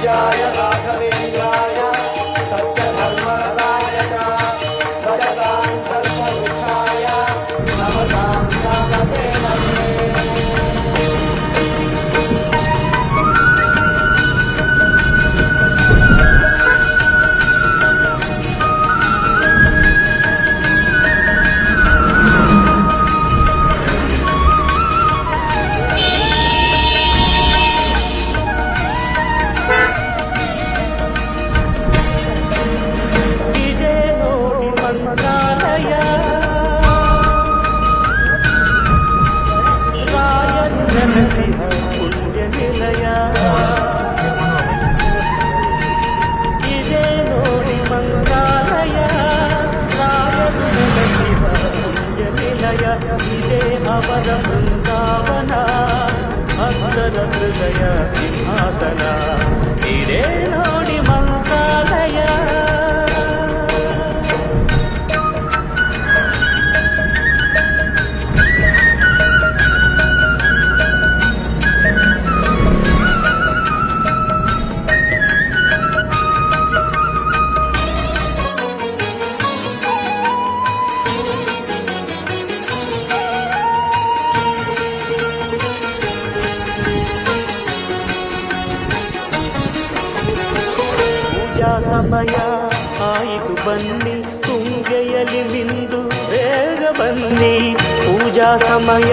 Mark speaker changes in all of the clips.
Speaker 1: पूज्याय राघवेन्द्राय सत्यधर्मरताय च भजतां कल्पवृक्षाय नमतां श्यामते ಅವರ ಬೃಂದಾವನ ಭಕ್ತರ ಹೃದಯ ಸಿಂಹಾಸನ ಇದೇ ನೋಡಿ ಮಂತ್ರಾಲಯ. ಸಮಯ ಆಯಿತು ಬನ್ನಿ ತುಂಗೆಯಲ್ಲಿ ಮಿಂದು ಬೇಗ ಬನ್ನಿ. ಪೂಜಾ ಸಮಯ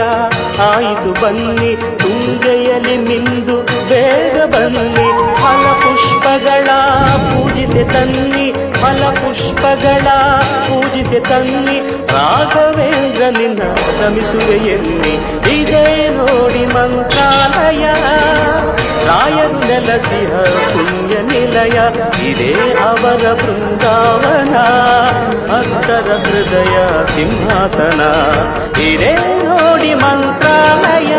Speaker 1: ಆಯಿತು ಬನ್ನಿ ತುಂಗೆಯಲ್ಲಿ ಮಿಂದು ಬೇಗ ಬನ್ನಿ. ಫಲಪುಷ್ಪಗಳ ಪೂಜಿಸಿ ತನ್ನಿ, ಫಲಪುಷ್ಪಗಳ ಪೂಜಿಸಿ ತನ್ನಿ. ರಾಘವೇಂದ್ರ ನಿನ್ನ ರಮಿಸುವೆ ಎನ್ನಿ. ಇದೇ ನೋಡಿ ಮಂತ್ರಾಲಯ ರಾಯರು ನೆಲಸಿಹ ಪುಣ್ಯ ನಿಲಯ. ಇದೇ ಅವರ ಬೃಂದಾವನ ಭಕ್ತರ ಹೃದಯ ಸಿಂಹಾಸನ. ಇದೇ ನೋಡಿ ಮಂತ್ರಾಲಯ.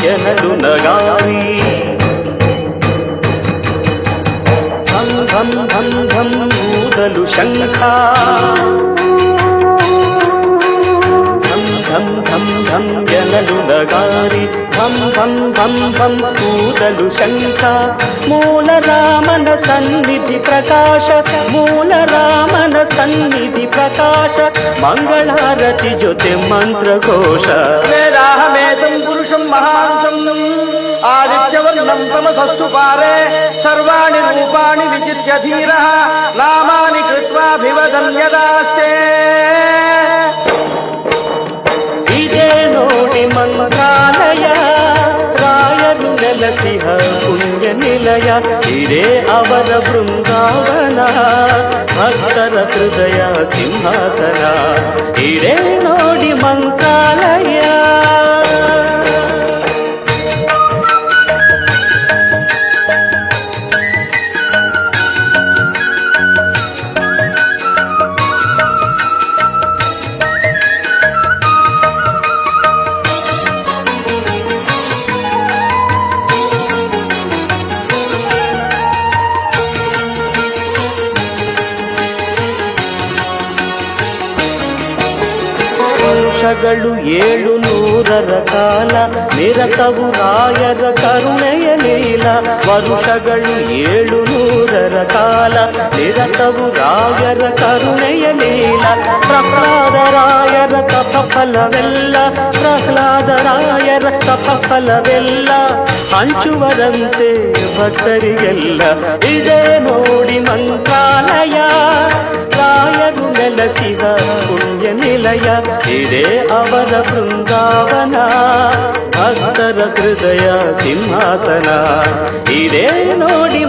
Speaker 1: ಎನಲು ನಗಾರಿ ಧಂ ಧಂ ಧಂ ಧಂ ಊದಲು ಶಂಖ. ಧಂ ಧಂ ಧಂ ಧಂ ಎನಲು ನಗಾರಿ ಧಂ ಧಂ ಧಂ ಧಂ ಊದಲು ಶಂಖ. ಮೂಲ ರಾಮನ ಸನ್ನಿಧಿ ಪ್ರಕಾಶ, ಮೂಲ ರಾಮನ ಸನ್ನಿಧಿ ಪ್ರಕಾಶ. ಮಂಗಳಾರತಿ ಜೊತೆ ಮಂತ್ರಘೋಷ.
Speaker 2: वेदाहमेतं पुरुषं महांसं आदित्यवर्णं तमसस्तु पारे. सर्वाणि रूपाणि विचित्य धीरः नामानि कृत्वाभिवदन्यदास्ते.
Speaker 1: ಇದೇ ನೋಡಿ ಮಂತ್ರಾಲಯ ರಾಯರು ನೆಲಸಿಹ ಪುಣ್ಯ ನಿಲಯ. ಇದೇ ಅವರ ಬೃಂದಾವನ ಭಕ್ತರ ಹೃದಯ ಸಿಂಹಾಸನ. ಇದೇ ನೋಡಿ ಮಂತ್ರಾಲಯ. ವರ್ಷಗಳು 700 ಕಾಲ ನಿರತವು ರಾಯರ ಕರುಣೆಯ ಲೀಲ. ವರುಷಗಳು 700 ಕಾಲ ನಿರತವು ರಾಯರ ಕರುಣೆಯ ಲೀಲ. ಪ್ರಹ್ಲಾದ ರಾಯರ ತಪಫಲವೆಲ್ಲ, ಪ್ರಹ್ಲಾದ ರಾಯರ ತಪಫಲವೆಲ್ಲ ಹಂಚುವರಂತೆ ಭಕ್ತರಿಗೆಲ್ಲ. ಇದೇ ನೋಡಿ ಮಂತ್ರಾಲಯ ರಾಯರು ನೆಲಸಿದ ಪುಣ್ಯ ನಿಲಯ. ಇದೇ ಅವರ ಬೃಂದಾವನ ಭಕ್ತರ ಹೃದಯ ಸಿಂಹಾಸನ. ಇದೇ ನೋಡಿ